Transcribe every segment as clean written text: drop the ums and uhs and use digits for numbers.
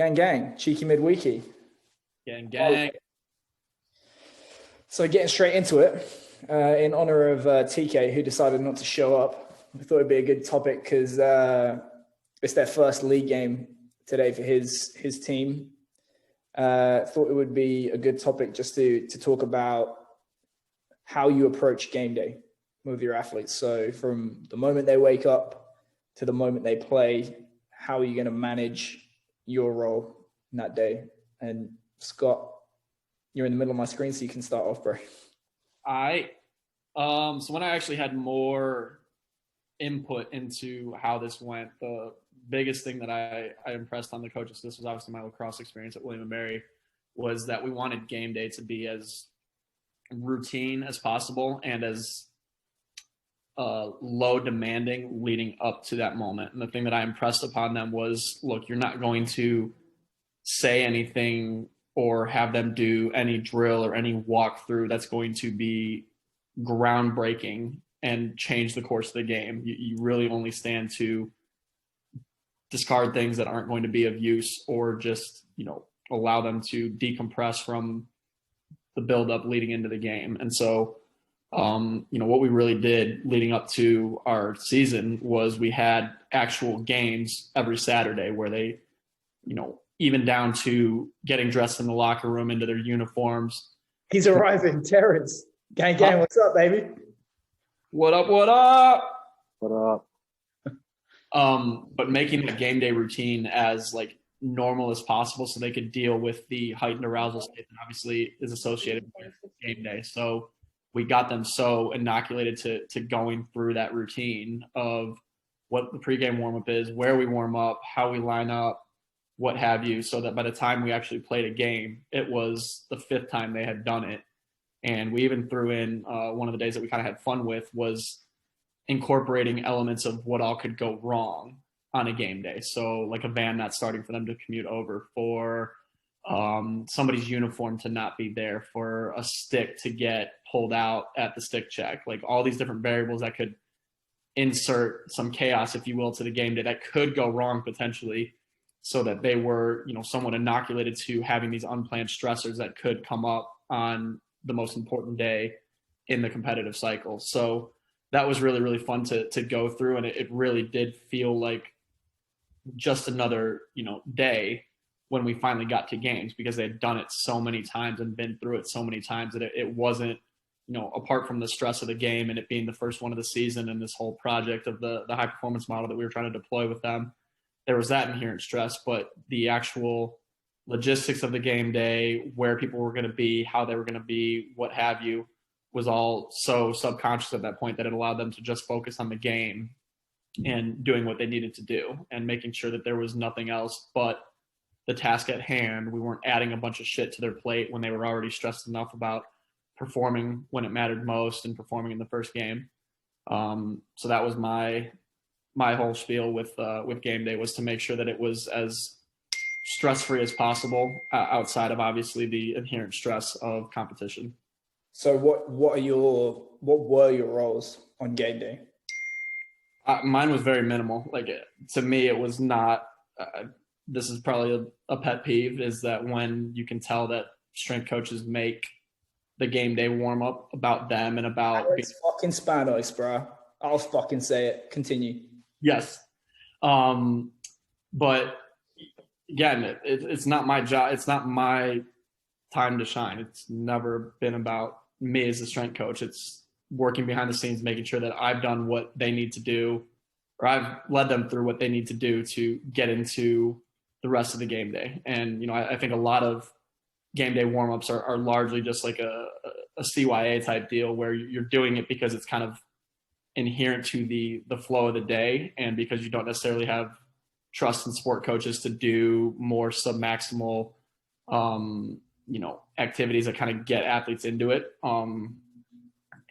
Gang, gang, cheeky midweeky. Gang. So getting straight into it, in honor of TK, who decided not to show up, I thought it'd be a good topic because it's their first league game today for his team. Thought it would be a good topic just to talk about how you approach game day with your athletes. So from the moment they wake up to the moment they play, how are you going to manage your role in that day? And Scott, you're in the middle of my screen, so you can start off, bro. So when I actually had more input into how this went, the biggest thing that I impressed on the coaches, this was obviously my lacrosse experience at William & Mary, was that we wanted game day to be as routine as possible and as low demanding leading up to that moment. And the thing that I impressed upon them was, look, you're not going to say anything or have them do any drill or any walkthrough that's going to be groundbreaking and change the course of the game. You really only stand to discard things that aren't going to be of use, or just, allow them to decompress from the buildup leading into the game. And so, what we really did leading up to our season was we had actual games every Saturday where they, even down to getting dressed in the locker room into their uniforms. He's arriving, Terrence. Gang, what's up, baby? What up? What up? But making the game day routine as normal as possible so they could deal with the heightened arousal state that obviously is associated with game day. So we got them so inoculated to going through that routine of what the pregame warmup is, where we warm up, how we line up, what have you, so that by the time we actually played a game, it was the fifth time they had done it. And we even threw in one of the days that we kind of had fun with was incorporating elements of what all could go wrong on a game day. So like a van not starting for them to commute over, for somebody's uniform to not be there, for a stick to get pulled out at the stick check, like all these different variables that could insert some chaos, if you will, to the game day that could go wrong potentially, so that they were, somewhat inoculated to having these unplanned stressors that could come up on the most important day in the competitive cycle. So that was really, really fun to go through. And it really did feel like just another, day when we finally got to games, because they had done it so many times and been through it so many times that it wasn't, apart from the stress of the game and it being the first one of the season and this whole project of the high performance model that we were trying to deploy with them, there was that inherent stress, but the actual logistics of the game day, where people were going to be, how they were going to be, what have you, was all so subconscious at that point that it allowed them to just focus on the game and doing what they needed to do and making sure that there was nothing else but the task at hand. We weren't adding a bunch of shit to their plate when they were already stressed enough about performing when it mattered most and performing in the first game. So that was my whole spiel with game day, was to make sure that it was as stress-free as possible, outside of obviously the inherent stress of competition. So what were your roles on game day? Mine was very minimal. To me, it was not. This is probably a pet peeve, is that when you can tell that strength coaches make the game day warm up about them and about it's fucking Spanos, bro. I'll fucking say it. Continue. Yes, but again, it's not my job. It's not my time to shine. It's never been about me as a strength coach. It's working behind the scenes, making sure that I've done what they need to do, or I've led them through what they need to do to get into the rest of the game day. And, I think a lot of game day warmups are largely just like a CYA type deal, where you're doing it because it's kind of inherent to the flow of the day, and because you don't necessarily have trust and support coaches to do more submaximal activities that kind of get athletes into it,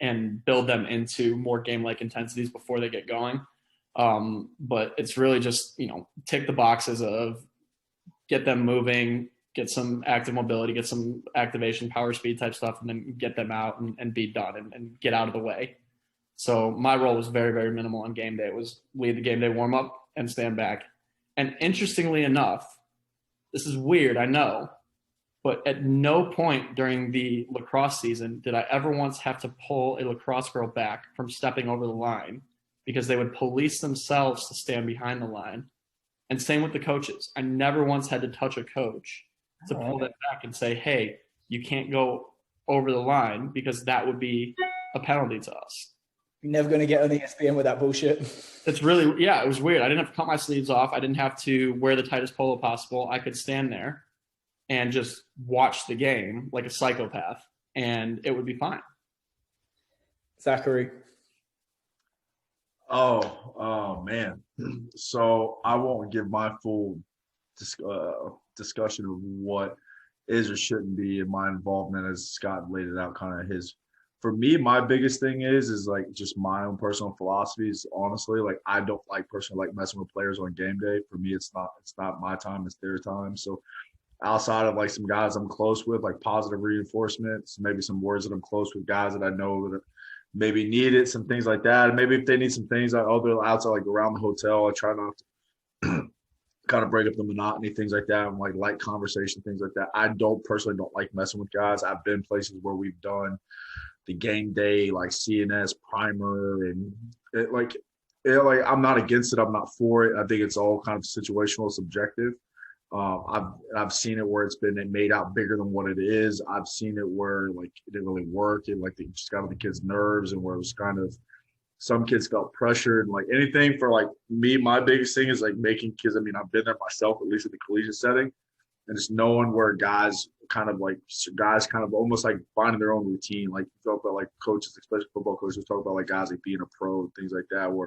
and build them into more game-like intensities before they get going. But it's really just, tick the boxes of get them moving, get some active mobility, get some activation, power, speed type stuff, and then get them out and be done and get out of the way. So my role was very, very minimal on game day. It was lead the game day warm up and stand back. And interestingly enough, this is weird, I know, but at no point during the lacrosse season did I ever once have to pull a lacrosse girl back from stepping over the line because they would police themselves to stand behind the line. And same with the coaches. I never once had to touch a coach to pull them back and say, hey, you can't go over the line because that would be a penalty to us. You're never going to get on ESPN with that bullshit. It's really, it was weird. I didn't have to cut my sleeves off. I didn't have to wear the tightest polo possible. I could stand there and just watch the game like a psychopath, and it would be fine. Zachary. Oh man. So I won't give my full discussion of what is or shouldn't be in my involvement, as Scott laid it out, kind of his. For me, my biggest thing is like just my own personal philosophies. Honestly, like I don't personally like messing with players on game day. For me, it's not my time, it's their time. So outside of like some guys I'm close with, like positive reinforcements, maybe some words that I'm close with, guys that I know that maybe need it, some things like that. And maybe if they need some things like other outside, like around the hotel, I try not to kind of break up the monotony, things like that, and like light conversation, things like that. I personally don't like messing with guys. I've been places where we've done the game day, like CNS primer, and like I'm not against it. I'm not for it. I think it's all kind of situational, subjective. I've seen it where it's been made out bigger than what it is. I've seen it where like it didn't really work. It like it just got on the kids' nerves, and where it was kind of some kids felt pressured, and like anything for like me. My biggest thing is like making kids. I mean, I've been there myself, at least in the collegiate setting, and just knowing where guys kind of almost like finding their own routine. Like you talk about like coaches, especially football coaches, talk about like guys like being a pro and things like that, where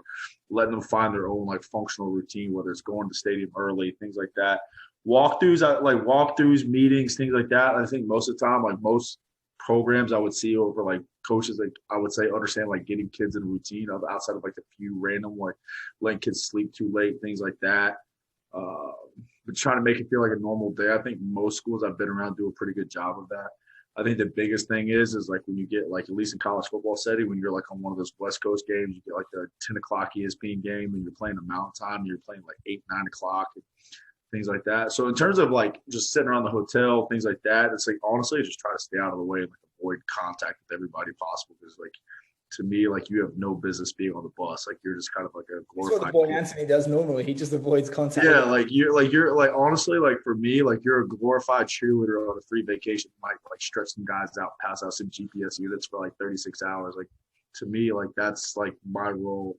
letting them find their own like functional routine, whether it's going to the stadium early, things like that. Walkthroughs, meetings, things like that. I think most of the time, like most programs I would see over like coaches, like I would say understand like getting kids in a routine outside of like a few random like letting kids sleep too late, things like that. But trying to make it feel like a normal day. I think most schools I've been around do a pretty good job of that. I think the biggest thing is like when you get like, at least in college football setting, when you're like on one of those West Coast games, you get like the 10 o'clock ESPN game and you're playing a mountain time, you're playing like 8, 9 o'clock, and things like that. So in terms of like just sitting around the hotel, things like that, it's like honestly just try to stay out of the way and like avoid contact with everybody possible, because like to me, like you have no business being on the bus. Like you're just kind of like a glorified. That's what the boy Anthony does normally. He just avoids contact. Yeah, like you're like honestly, like for me, like you're a glorified cheerleader on a free vacation. Might like stretch some guys out, pass out some GPS units for like 36 hours. Like to me, like that's like my role.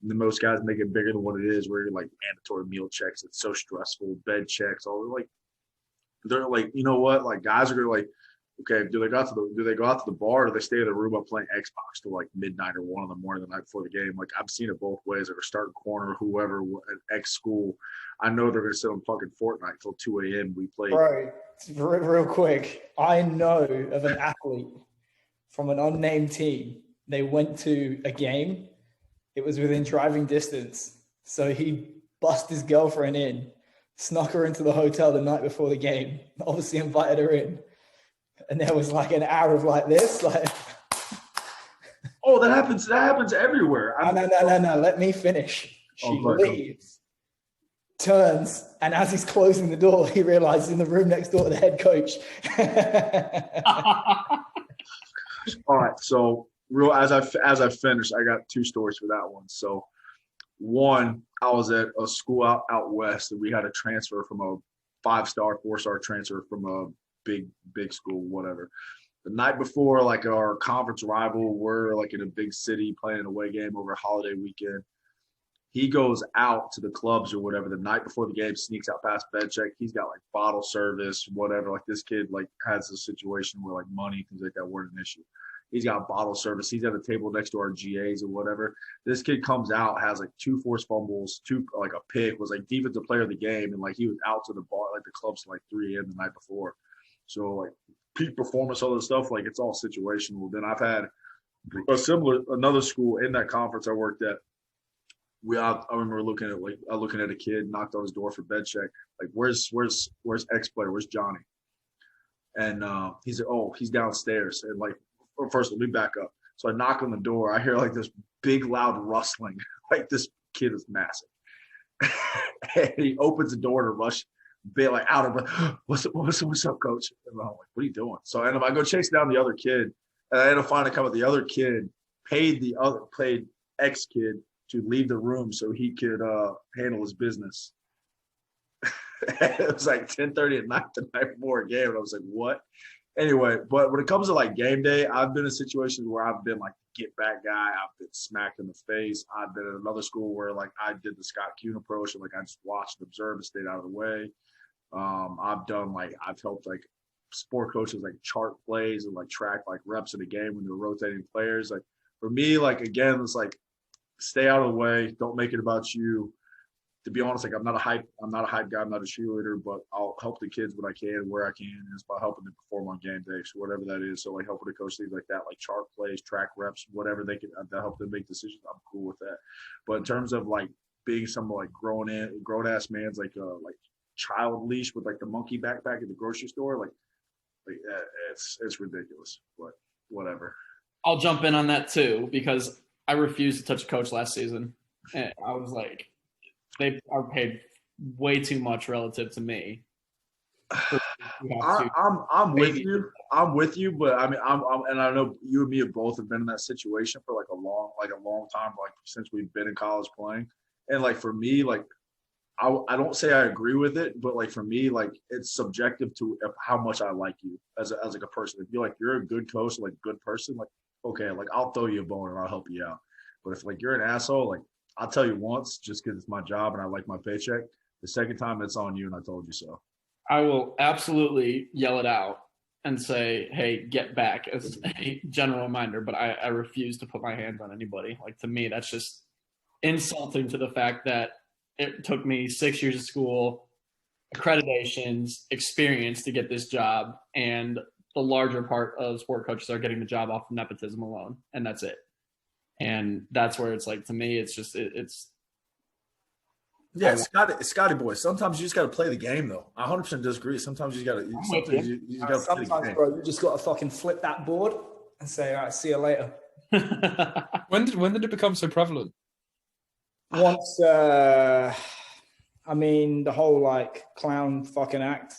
The most guys make it bigger than what it is, where you're like mandatory meal checks. It's so stressful, bed checks, all like they're like, you know what? Like guys are gonna like, okay, do they go out to the bar, or do they stay in the room up playing Xbox till like midnight or 1 a.m. the night before the game? Like I've seen it both ways. They're starting corner, whoever at X school. I know they're gonna sit on fucking Fortnite till 2 a.m. We play. Bro, real quick. I know of an athlete from an unnamed team. They went to a game. It was within driving distance. So he bussed his girlfriend in, snuck her into the hotel the night before the game, obviously invited her in. And there was like an hour of like this, like. Oh, that happens everywhere. No. Let me finish. She leaves, turns, and as he's closing the door, he realizes in the room next door to the head coach. All right, so as I finished, I got 2 stories for that one. So one, I was at a school out west, and we had a transfer from a 5-star, 4-star transfer from a big school, whatever. The night before, like our conference rival, we're like in a big city playing an away game over a holiday weekend. He goes out to the clubs or whatever the night before the game, sneaks out past bed check. He's got like bottle service, whatever. Like this kid like has a situation where like money, things like that weren't an issue. He's got bottle service. He's at a table next to our GAs or whatever. This kid comes out, has like 2 forced fumbles, 2 like a pick, was like defensive player of the game, and like he was out to the bar, like the clubs like 3 a.m. the night before. So like peak performance, all this stuff, like it's all situational. Then I've had another school in that conference I worked at. I remember looking at a kid, knocked on his door for bed check. Like, where's X player? Where's Johnny? And he said, oh, he's downstairs. And like, first, let me back up. So I knock on the door. I hear like this big, loud rustling. Like this kid is massive. And he opens the door to bit like out of breath. What's up, coach? And I'm like, what are you doing? So I end up, I go chase down the other kid, and I end up finally come with the other kid, paid X kid to leave the room so he could handle his business. It was like 10:30 at night the night before a game, and I was like, what? Anyway, but when it comes to like game day, I've been in situations where I've been like the get back guy. I've been smacked in the face. I've been at another school where like I did the Scott Kuhn approach, and like I just watched and observed and stayed out of the way. I've helped like sport coaches like chart plays and like track like reps in a game when they're rotating players. Like for me, like again, it's like stay out of the way. Don't make it about you. To be honest, like I'm not a hype guy, I'm not a cheerleader, but I'll help the kids when I can, where I can, and it's by helping them perform on game day, so whatever that is. So like helping the coach things like that, like chart plays, track reps, whatever they can to help them make decisions. I'm cool with that. But in terms of like being some like grown ass man's like child leash with like the monkey backpack at the grocery store, like it's ridiculous. But whatever. I'll jump in on that too, because I refused to touch a coach last season, and I was like, they are paid way too much relative to me. I'm with you. I'm with you, but I mean, and I know you and me have both been in that situation for like a long time, like since we've been in college playing. And like for me, like I don't say I agree with it, but like for me, like it's subjective to how much I like you as like a person. If you're a good coach, like a good person, like okay, like I'll throw you a bone and I'll help you out. But if like you're an asshole, like I'll tell you once just because it's my job and I like my paycheck. The second time it's on you, and I told you so. I will absolutely yell it out and say, hey, get back, as a general reminder, but I refuse to put my hands on anybody. Like to me, that's just insulting to the fact that it took me 6 years of school, accreditations, experience to get this job, and the larger part of sport coaches are getting the job off of nepotism alone, and that's it. And that's where it's like, to me, it's just it's. Yeah, Scotty boy. Sometimes you just got to play the game, though. I 100% disagree. Sometimes you got to. Sometimes you got to play the game. Bro, you just got to fucking flip that board and say, "All right, see you later." When did it become so prevalent? Once, the whole like clown fucking act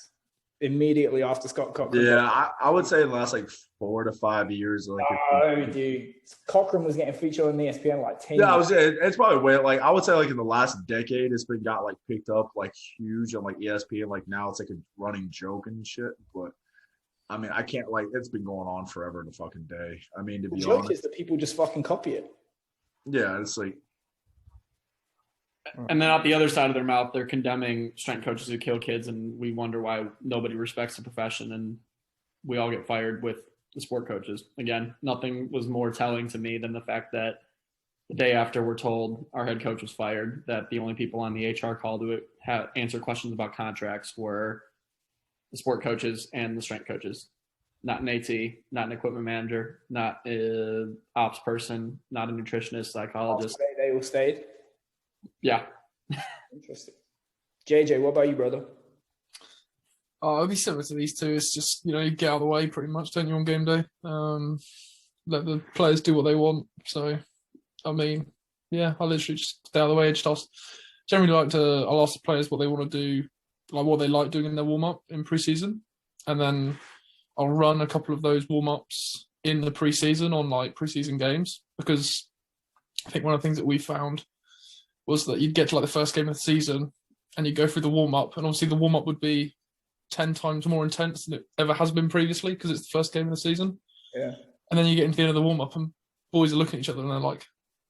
immediately after Scott Cochran. Yeah, I would say in the last like 4 to 5 years. Like, dude, Cochran was getting featured on ESPN like 10 yeah, years. It's probably way like I would say like in the last decade it's been got like picked up like huge on like ESPN. Like now it's like a running joke and shit. But I mean, I can't like it's been going on forever in a fucking day. I mean, to be honest, the joke is that people just fucking copy it. Yeah, it's like. And then out the other side of their mouth, they're condemning strength coaches who kill kids, and we wonder why nobody respects the profession, and we all get fired with the sport coaches. Again, nothing was more telling to me than the fact that the day after we're told our head coach was fired, that the only people on the HR call to answer questions about contracts were the sport coaches and the strength coaches. Not an AT, not an equipment manager, not an ops person, not a nutritionist, psychologist. They all stayed? Yeah. Interesting. JJ, what about you, brother? It'll be similar to these two. It's just, you get out of the way pretty much, don't you, on game day? Let the players do what they want. So, I mean, yeah, I literally just stay out of the way. I'll ask the players what they want to do, like what they like doing in their warm-up in pre-season. And then I'll run a couple of those warm-ups in the pre-season on like pre-season games, because I think one of the things that we found was that you'd get to like the first game of the season and you go through the warm-up, and obviously the warm-up would be 10 times more intense than it ever has been previously because it's the first game of the season. Yeah. And then you get into the end of the warm-up and boys are looking at each other and they're like,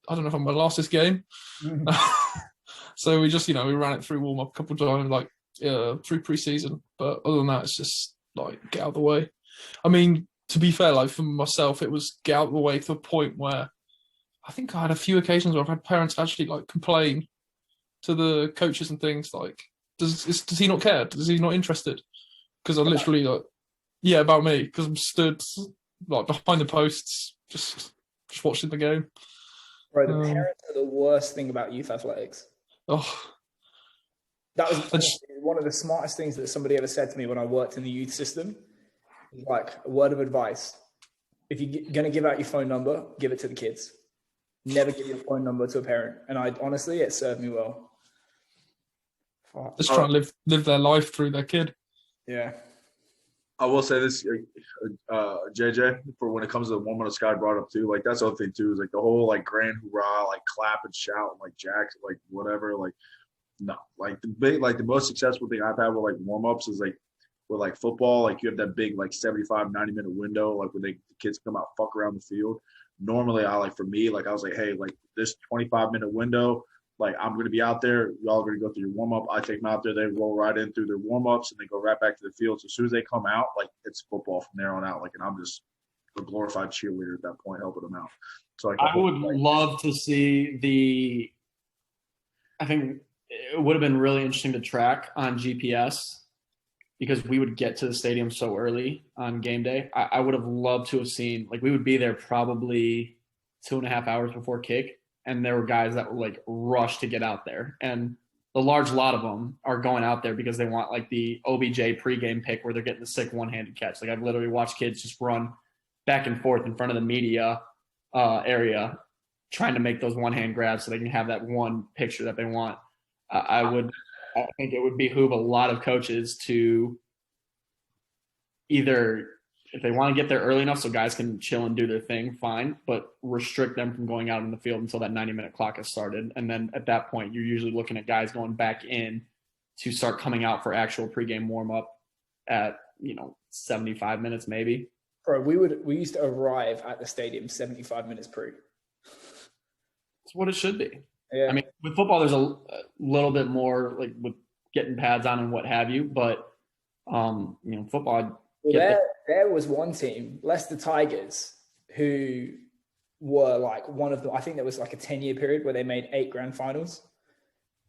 I don't know if I'm going to last this game. Mm-hmm. So we just, we ran it through warm-up a couple of times, like through pre-season. But other than that, it's just like, get out of the way. I mean, to be fair, like for myself, it was get out of the way to the point where I think I had a few occasions where I've had parents actually like complain to the coaches and things like, does he not care? Does he not interested? Because I literally about me, because I'm stood like behind the posts, just watching the game. Bro, the parents are the worst thing about youth athletics. Oh, that was one of the smartest things that somebody ever said to me when I worked in the youth system. Like a word of advice: if you're gonna give out your phone number, give it to the kids. Never give your phone number to a parent. And honestly, it served me well. Just try and live their life through their kid. Yeah. I will say this, JJ, for when it comes to the warm up, Sky brought up too. Like that's the other thing too, is like the whole like grand hurrah, like clap and shout, like jacks, like whatever. Like no, like the most successful thing I've had with like warm ups is like with like football. Like you have that big like 75, 90-minute window, like when the kids come out fuck around the field. Normally, I was like, hey, like this 25-minute window. Like, I'm going to be out there. Y'all are going to go through your warm-up. I take them out there. They roll right in through their warm-ups, and they go right back to the field. So as soon as they come out, like, it's football from there on out. Like, and I'm just a glorified cheerleader at that point, helping them out. So like, I would love to see I think it would have been really interesting to track on GPS because we would get to the stadium so early on game day. I would have loved to have seen, like, we would be there probably 2.5 hours before kick. And there were guys that were like rushed to get out there. And the large lot of them are going out there because they want like the OBJ pregame pick where they're getting the sick one-handed catch. Like I've literally watched kids just run back and forth in front of the media area trying to make those one-hand grabs so they can have that one picture that they want. I think it would behoove a lot of coaches to either, if they want to get there early enough so guys can chill and do their thing, fine, but restrict them from going out in the field until that 90-minute clock has started. And then at that point, you're usually looking at guys going back in to start coming out for actual pregame warm-up at, 75 minutes maybe. Bro, we used to arrive at the stadium 75 minutes pre. That's what it should be. Yeah. I mean, with football, there's a little bit more like with getting pads on and what have you, but football. Well, there was one team, Leicester Tigers, who were like one of the, I think there was like a 10-year period where they made 8 grand finals.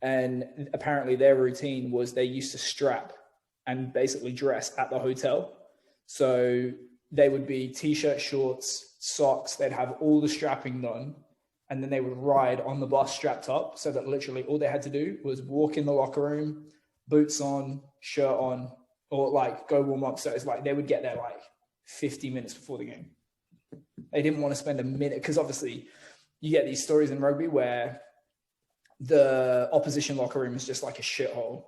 And apparently their routine was they used to strap and basically dress at the hotel. So they would be t-shirt, shorts, socks. They'd have all the strapping done. And then they would ride on the bus strapped up so that literally all they had to do was walk in the locker room, boots on, shirt on, or like go warm up. So it's like they would get there like 50 minutes before the game. They didn't want to spend a minute because obviously you get these stories in rugby where the opposition locker room is just like a shithole.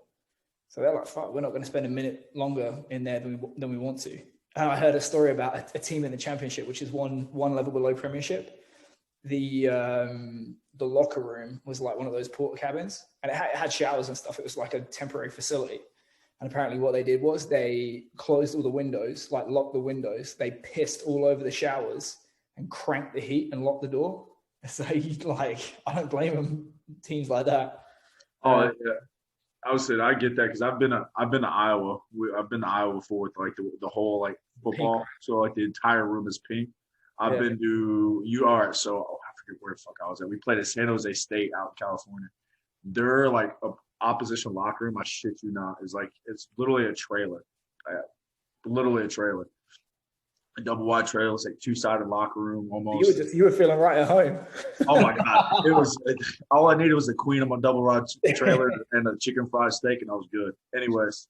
So they're like, fuck, we're not going to spend a minute longer in there than we want to. And I heard a story about a team in the championship, which is one level below premiership. The locker room was like one of those porta cabins and it had showers and stuff. It was like a temporary facility. And apparently what they did was they closed all the windows, like locked the windows. They pissed all over the showers and cranked the heat and locked the door. So I don't blame them, teams like that. Oh, yeah. I would say I get that because I've been to Iowa. I've been to Iowa before with like the whole like football. Pink. So like the entire room is pink. I've been to UR. So I forget where the fuck I was at. We played at San Jose State out in California. They're like a opposition locker room, I shit you not, is like it's literally a trailer. Literally a trailer. A double wide trailer. It's like 2-sided locker room almost. You were feeling right at home. Oh my God. It was all I needed was a queen on my double wide trailer and a chicken fried steak and I was good. Anyways,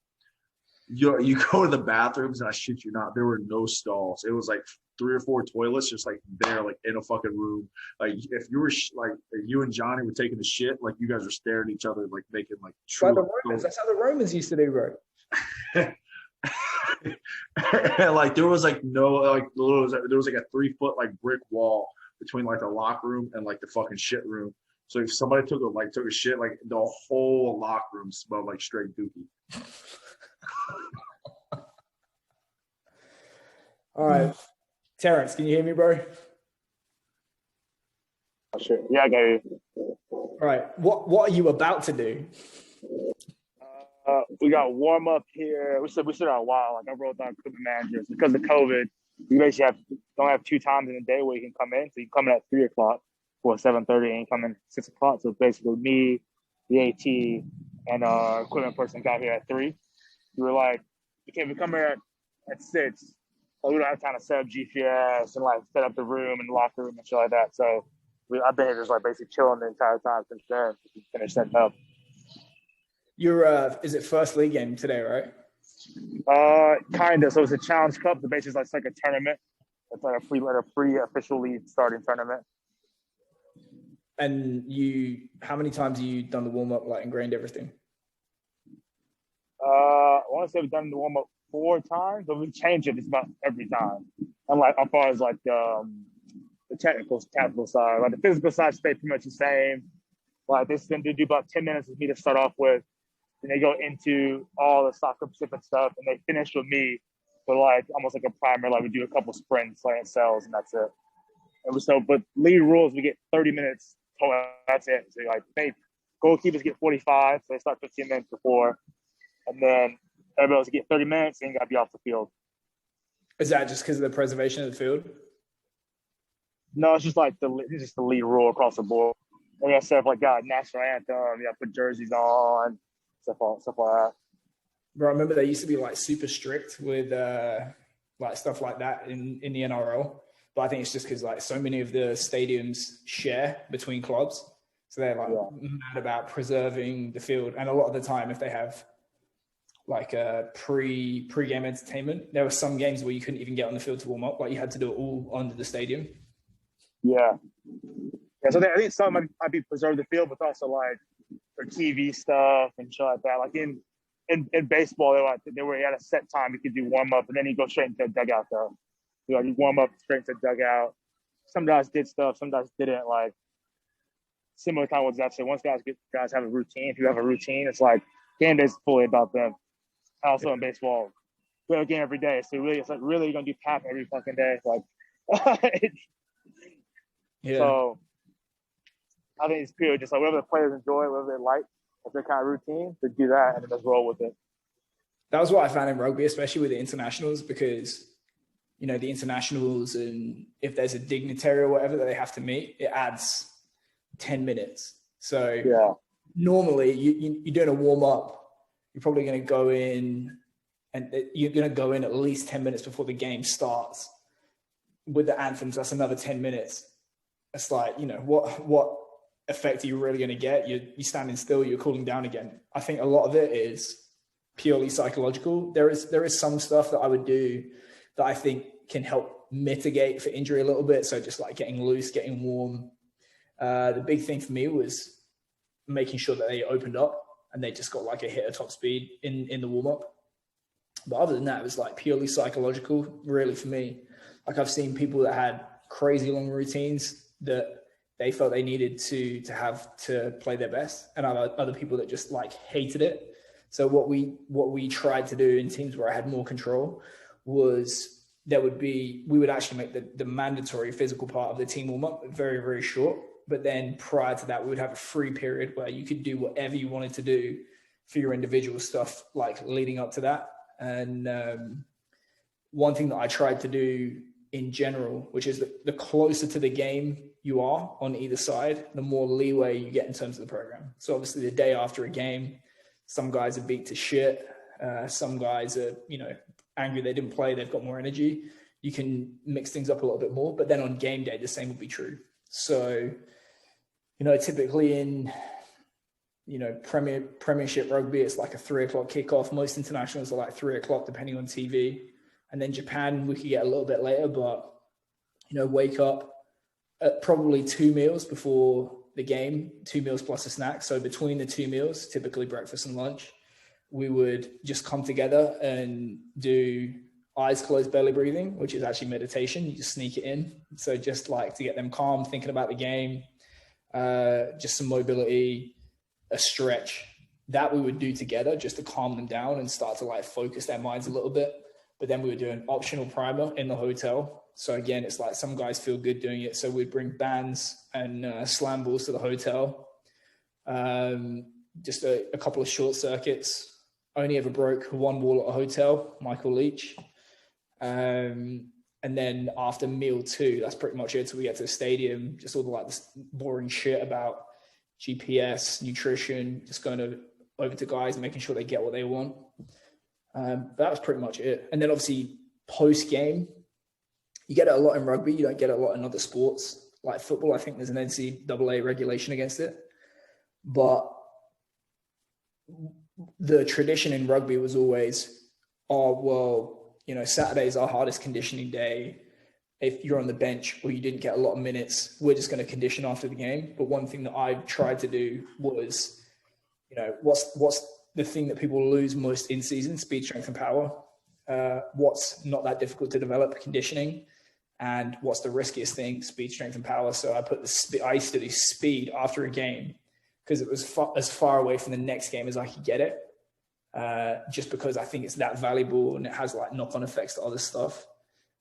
you go to the bathrooms and I shit you not, there were no stalls. It was like 3 or 4 toilets just like there, like in a fucking room. Like if you were like if you and Johnny were taking a shit, like you guys were staring at each other, like making like true. Like the Romans. That's how the Romans used to do, bro. Like there was like no like there was like a 3-foot like brick wall between like the locker room and like the fucking shit room. So if somebody took a shit, like the whole locker room smelled like straight dookie. All right. Terrence, can you hear me, bro? Sure. Yeah, I got you. All right. What are you about to do? We got warm up here. We stood out a while. Like I wrote down equipment managers because of COVID. You basically don't have 2 times in a day where you can come in. So you come in at 3 o'clock or 7:30, and you come in at 6 o'clock. So basically, me, the AT, and our equipment person got here at 3. We were like, okay, we come here at 6. We don't have time to set up GPS and like set up the room and the locker room and shit like that. So I've been here just like basically chilling the entire time since then. Finish setting up. You're is it first league game today, right? Kind of. So it's a Challenge Cup. The base is like a tournament. It's like a free official league starting tournament. And how many times have you done the warm up, like ingrained everything? want to say we've done the warm up 4 times, but we change it just about every time. And like as far as like the tactical side, like the physical side stay pretty much the same. Like this is going to do about 10 minutes with me to start off with. Then they go into all the soccer specific stuff, and they finish with me for like almost like a primer. Like we do a couple sprints, like cells, and that's it. And so, but league rules, we get 30 minutes total. That's it. So like they goalkeepers get 45, so they start 15 minutes before, and then everybody else get 30 minutes, and you got to be off the field. Is that just because of the preservation of the field? No, it's just like the lead rule across the board. And you got stuff like national anthem, you got to put jerseys on, stuff like that. Bro, I remember they used to be like super strict with like stuff like that in the NRL. But I think it's just because like so many of the stadiums share between clubs. So they're like mad about preserving the field. And a lot of the time, if they have like a pre-game entertainment, there were some games where you couldn't even get on the field to warm up. Like you had to do it all under the stadium. Yeah. So I think some might be preserve the field, but also like for TV stuff and shit like that. Like in baseball, they were at a set time you could do warm up, and then you go straight into the dugout though. You warm up straight into the dugout. Some guys did stuff, some guys didn't. Like similar kind of what Zach said. Once guys have a routine, if you have a routine, it's like game day is fully about them. Also in baseball, we have a game every day, so it's like really you're gonna do tap every fucking day. Like, yeah. So I think it's pure just like whatever the players enjoy, whatever they like, if they're kind of routine, to do that and then just roll with it. That was what I found in rugby, especially with the internationals, because the internationals, and if there's a dignitary or whatever that they have to meet, it adds 10 minutes. So normally you're doing a warm up, you're probably going to go in, and you're going to go in at least 10 minutes before the game starts. With the anthems, that's another 10 minutes. It's like, what effect are you really going to get? You're standing still, you're cooling down again. I think a lot of it is purely psychological. There is some stuff that I would do that I think can help mitigate for injury a little bit. So just like getting loose, getting warm. The big thing for me was making sure that they opened up and they just got like a hit at top speed in the warm up. But other than that, it was like purely psychological, really, for me. Like I've seen people that had crazy long routines that they felt they needed to have to play their best, and other people that just like hated it. So what we tried to do in teams where I had more control was we would actually make the mandatory physical part of the team warm up very, very short. But then prior to that, we would have a free period where you could do whatever you wanted to do for your individual stuff, like leading up to that. And one thing that I tried to do in general, which is the closer to the game you are on either side, the more leeway you get in terms of the program. So obviously the day after a game, some guys are beat to shit. Some guys are, angry they didn't play. They've got more energy. You can mix things up a little bit more, but then on game day, the same will be true. So, typically in, Premiership rugby, it's like a 3:00 kickoff. Most internationals are like 3:00, depending on TV. And then Japan, we could get a little bit later, but, wake up at probably 2 meals before the game, 2 meals plus a snack. So between the 2 meals, typically breakfast and lunch, we would just come together and do eyes closed belly breathing, which is actually meditation. You just sneak it in. So just like to get them calm, thinking about the game, just some mobility, a stretch that we would do together just to calm them down and start to like focus their minds a little bit. But then we would do an optional primer in the hotel. So again, it's like some guys feel good doing it. So we'd bring bands and slam balls to the hotel. Just a couple of short circuits. Only ever broke one wall at a hotel, Michael Leach. And then after meal 2, that's pretty much it till we get to the stadium. Just all the like this boring shit about GPS, nutrition, just going over to guys, making sure they get what they want. That was pretty much it. And then obviously post-game, you get it a lot in rugby. You don't get it a lot in other sports. Like football, I think there's an NCAA regulation against it. But the tradition in rugby was always, Saturday's our hardest conditioning day. If you're on the bench or you didn't get a lot of minutes, we're just going to condition after the game. But one thing that I tried to do was, what's the thing that people lose most in season: speed, strength, and power. What's not that difficult to develop? Conditioning. And what's the riskiest thing? Speed, strength, and power. So I used to do speed after a game because it was as far away from the next game as I could get it. Just because I think it's that valuable and it has like knock-on effects to other stuff.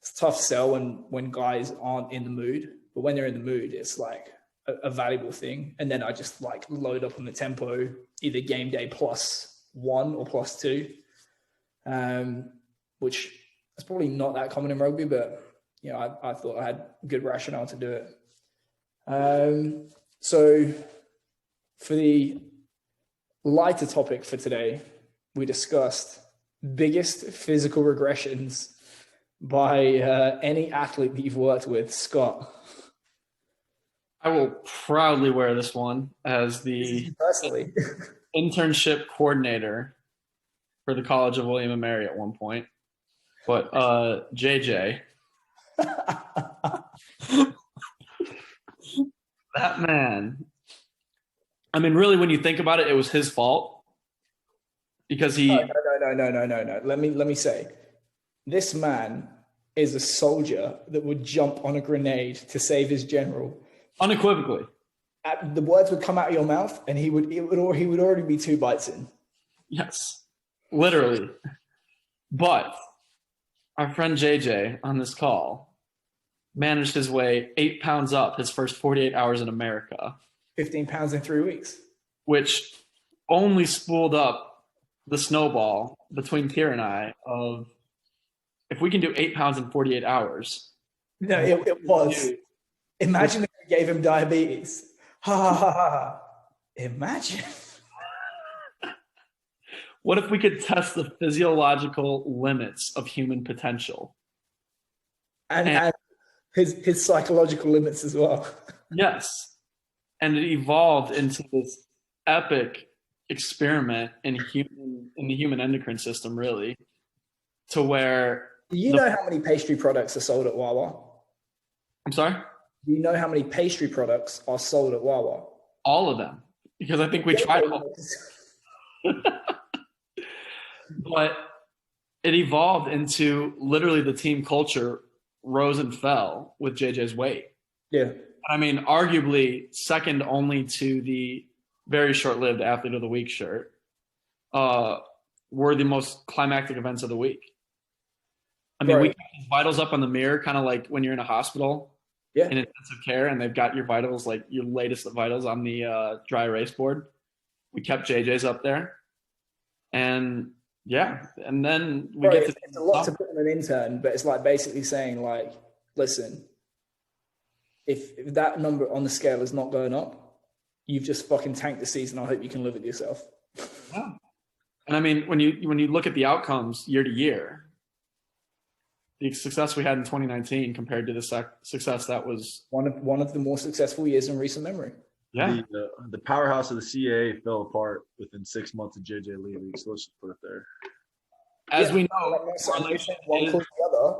It's a tough sell when guys aren't in the mood, but when they're in the mood, it's like a valuable thing. And then I just like load up on the tempo, either game day +1 or +2, which is probably not that common in rugby, but you know, I thought I had good rationale to do it. So for the lighter topic for today, we discussed biggest physical regressions by any athlete that you've worked with. Scott. I will proudly wear this one as the internship coordinator for the College of William and Mary at one point. But JJ, that man, I mean, really, when you think about it, it was his fault because he. No. Let me say, this man is a soldier that would jump on a grenade to save his general. Unequivocally. The words would come out of your mouth, and he would already be 2 bites in. Yes, literally. But our friend JJ on this call managed his way 8 pounds up his first 48 hours in America. 15 pounds in 3 weeks. Which only spooled up the snowball between Kier and I of if we can do 8 pounds in 48 hours. No, it was. Imagine if we gave him diabetes. Ha ha ha ha. Imagine. What if we could test the physiological limits of human potential? And his psychological limits as well. Yes. And it evolved into this epic experiment in the human endocrine system, really, to where... Do you know how many pastry products are sold at Wawa? I'm sorry? Do you know how many pastry products are sold at Wawa? All of them. Because I think we tried all. But it evolved into literally the team culture rose and fell with JJ's weight. Yeah. I mean, arguably second only to the very short-lived Athlete of the Week shirt, were the most climactic events of the week. I mean, we got his vitals up on the mirror, kind of like when you're in a hospital in intensive care and they've got your vitals, like your latest vitals on the dry erase board. We kept JJ's up there. And yeah, and then we get to... It's a lot to put on an intern, but it's like basically saying like, listen, if that number on the scale is not going up, you've just fucking tanked the season. I hope you can live with yourself. Yeah. And I mean, when you look at the outcomes year to year, the success we had in 2019 compared to the success that was one of the more successful years in recent memory. Yeah. The powerhouse of the CAA fell apart within 6 months of JJ leaving, so let's just put it there. As we know, correlation one causes the other.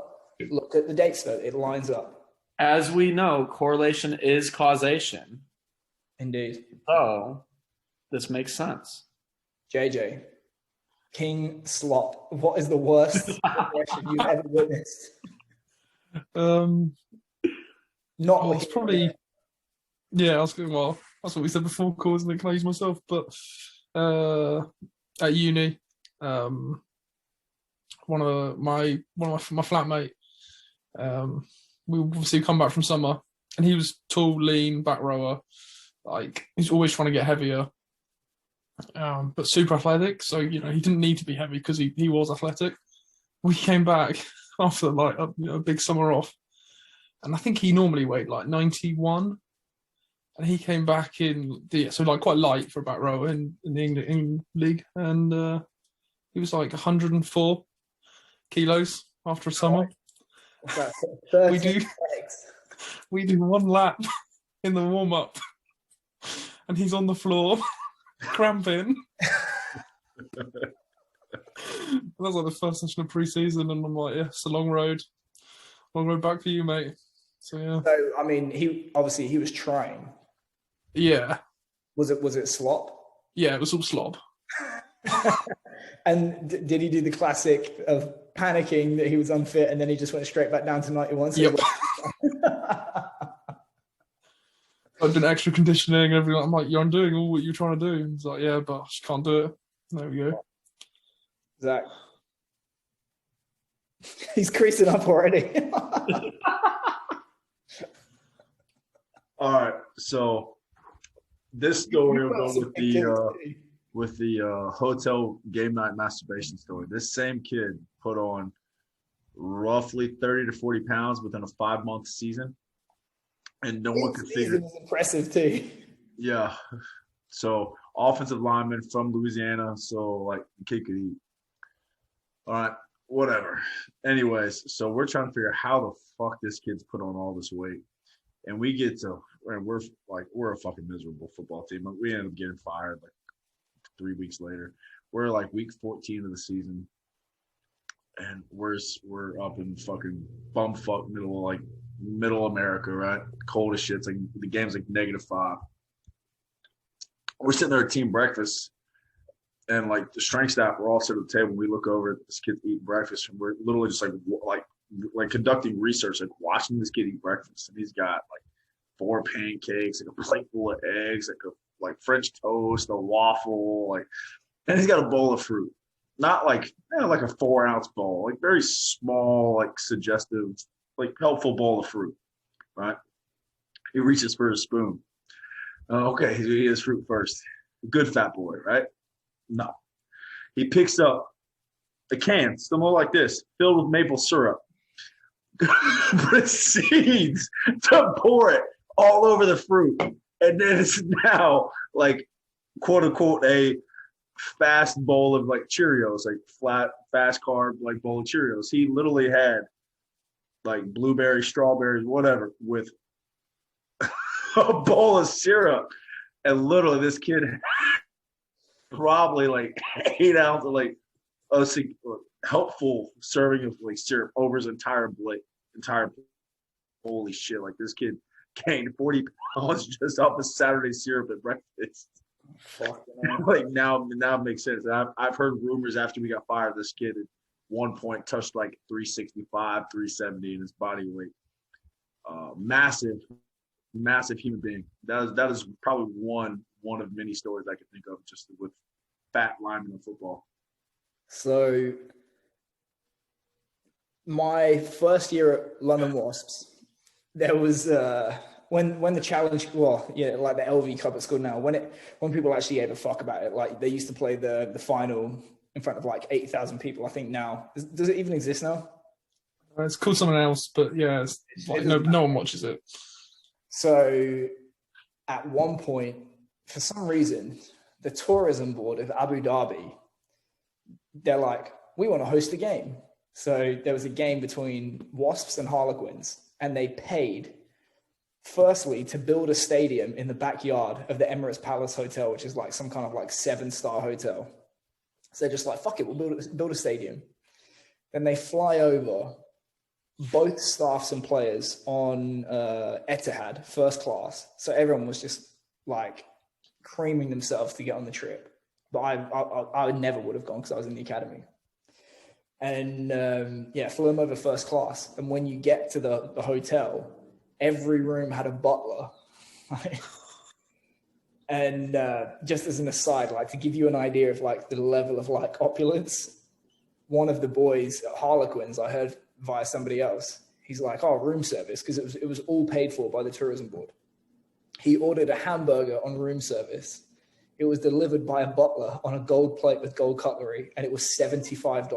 Look at the dates, though. It lines up. As we know, correlation is causation. Indeed. So this makes sense. JJ, King Slop, what is the worst regression you've ever witnessed? It's probably... Yeah, I was going, well, that's what we said before, causing the clays myself. But at uni, one of my flatmate, we obviously come back from summer, and he was tall, lean, back rower, like he's always trying to get heavier, but super athletic. So you know he didn't need to be heavy because he was athletic. We came back after like a big summer off, and I think he normally weighed like 91. And he came back so like quite light for a back rower in the England league, and he was like 104 kilos after a summer. We do one lap in the warm up, and he's on the floor cramping. That was like the first session of pre-season, and I'm like, yeah, it's a long road back for you, mate. So yeah. So I mean, he was trying. Yeah. Was it slop? Yeah, it was all slop. And did he do the classic of panicking that he was unfit and then he just went straight back down to 91? So Yep. I've been extra conditioning and everything. I'm like, I'm doing all what you're trying to do. And he's like, yeah, but I just can't do it. There we go. Zach. He's creasing up already. All right, so this story will go with the hotel game night masturbation story. This same kid put on roughly 30 to 40 pounds within a 5-month season, and no one could figure. Season is impressive too. Yeah, so offensive lineman from Louisiana, so like kid could eat. All right, whatever. Anyways, so we're trying to figure out how the fuck this kid's put on all this weight. And we get to, and we're a fucking miserable football team. We end up getting fired like 3 weeks later. We're like week 14 of the season, and we're up in fucking bumfuck middle America, right? Cold as shit. It's like the game's like -5. We're sitting there at team breakfast, and like the strength staff, we're all sitting at the table. We look over at this kid eating breakfast, and we're literally just like conducting research, like watching this kid eat breakfast, and he's got like 4 pancakes, like a plate full of eggs, like French toast, a waffle, like, and he's got a bowl of fruit, not like like a 4-ounce bowl, like very small, like suggestive, like helpful bowl of fruit, right? He reaches for his spoon. Okay, he's gonna eat his fruit first. Good fat boy, right? No, he picks up a can, still like this, filled with maple syrup. Proceeds to pour it all over the fruit, and then it's now like quote unquote a fast bowl of like Cheerios, like flat fast carb like bowl of Cheerios. He literally had like blueberries, strawberries, whatever, with a bowl of syrup, and literally this kid probably like 8 ounces of like a helpful serving of like syrup over his entire holy shit, like this kid gained 40 pounds just off of Saturday syrup at breakfast. Like now it makes sense. I've heard rumors after we got fired, this kid at one point touched like 365, 370 in his body weight. Massive human being. That is probably one of many stories I could think of just with fat linemen in football. So my first year at London Wasps, there was when the challenge, like the LV Cup at school now, when people actually gave a fuck about it, like they used to play the final in front of like 80,000 people. I think now does it even exist now? It's called something else, but yeah, it's like no one watches it. So at one point, for some reason, the tourism board of Abu Dhabi, they're like, we want to host a game. So there was a game between Wasps and Harlequins, and they paid, firstly, to build a stadium in the backyard of the Emirates Palace Hotel, which is like some kind of like 7-star hotel. So they're just like, fuck it, we'll build a stadium. Then they fly over, both staffs and players on Etihad, first class. So everyone was just like creaming themselves to get on the trip. But I never would have gone because I was in the academy. And flew them over first class. And when you get to the hotel, every room had a butler. And just as an aside, like to give you an idea of like the level of like opulence, one of the boys at Harlequins, I heard via somebody else, he's like, oh, room service, because it was all paid for by the tourism board. He ordered a hamburger on room service. It was delivered by a butler on a gold plate with gold cutlery, and it was $75.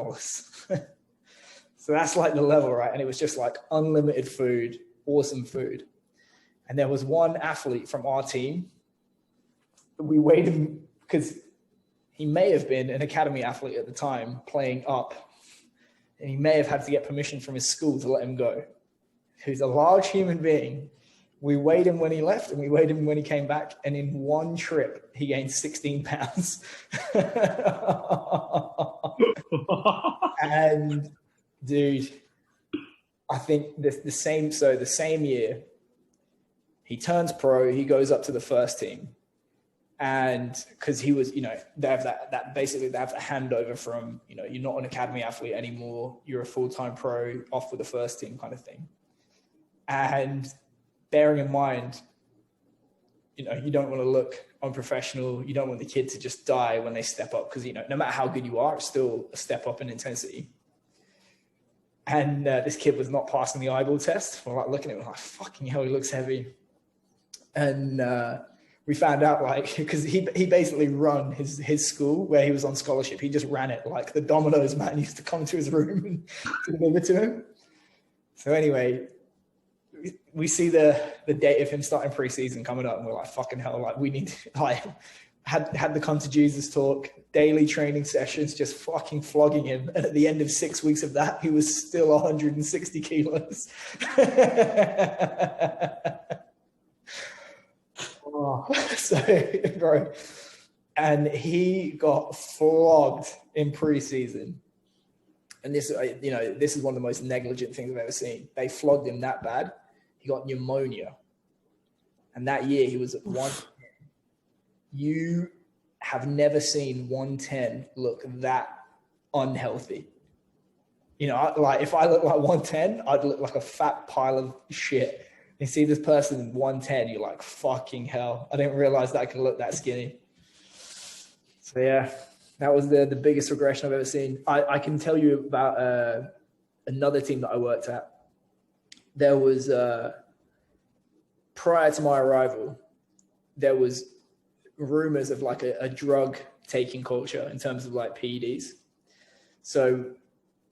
So that's like the level, right? And it was just like unlimited food, awesome food. And there was one athlete from our team. We weighed him because he may have been an academy athlete at the time playing up, and he may have had to get permission from his school to let him go. He's a large human being. We weighed him when he left and we weighed him when he came back. And in one trip, he gained 16 pounds. And dude, I think the same year, he turns pro, he goes up to the first team. And because he was, they have that basically they have the handover from, you're not an academy athlete anymore. You're a full-time pro, off with the first team kind of thing. And bearing in mind, you don't want to look unprofessional. You don't want the kid to just die when they step up because, no matter how good you are, it's still a step up in intensity. And this kid was not passing the eyeball test. We're like looking at him like, fucking hell, he looks heavy. And we found out because he basically run his school where he was on scholarship. He just ran it like the Domino's man used to come to his room and deliver to him. So anyway, we see the date of him starting preseason coming up, and we're like, fucking hell, like we need had the come to Jesus talk, daily training sessions, just fucking flogging him. And at the end of 6 weeks of that, he was still 160 kilos. So, bro, and he got flogged in preseason. And this is one of the most negligent things I've ever seen. They flogged him that bad. He got pneumonia. And that year he was at 110. You have never seen 110 look that unhealthy. If I look like 110, I'd look like a fat pile of shit. You see this person in 110, you're like, fucking hell. I didn't realize that I could look that skinny. So yeah, that was the biggest regression I've ever seen. I can tell you about another team that I worked at. There was, prior to my arrival, there was rumors of like a drug taking culture in terms of like PEDs. So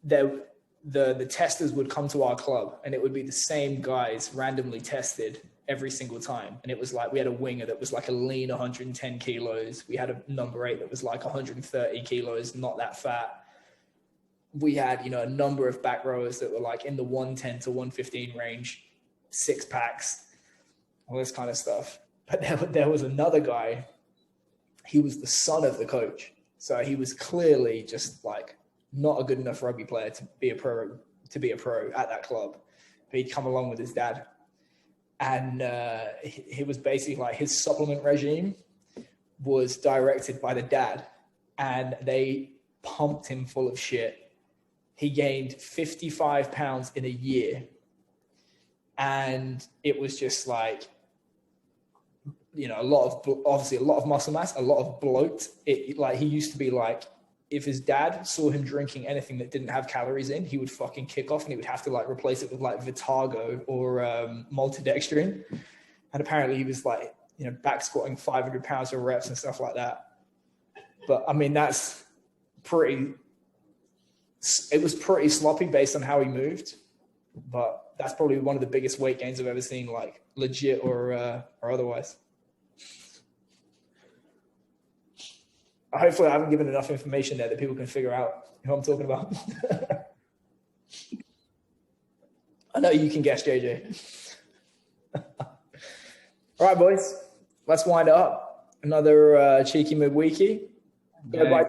the testers would come to our club and it would be the same guys randomly tested every single time. And it was like, we had a winger that was like a lean 110 kilos. We had a number 8 that was like 130 kilos, not that fat. We had, a number of back rowers that were like in the 110 to 115 range, 6 packs, all this kind of stuff. But there was another guy, he was the son of the coach. So he was clearly just like not a good enough rugby player to be a pro at that club. But he'd come along with his dad. And he was basically like, his supplement regime was directed by the dad. And they pumped him full of shit. He gained 55 pounds in a year. And it was just like, a lot of muscle mass, a lot of bloat. He used to be like, if his dad saw him drinking anything that didn't have calories in, he would fucking kick off and he would have to like replace it with like Vitago or maltodextrin. And apparently he was like, back squatting 500 pounds of reps and stuff like that. But I mean, it was pretty sloppy based on how he moved. But that's probably one of the biggest weight gains I've ever seen, like legit or otherwise. Hopefully I haven't given enough information there that people can figure out who I'm talking about. I know you can guess, JJ. All right, boys, let's wind it up. Another cheeky midweeky. Go by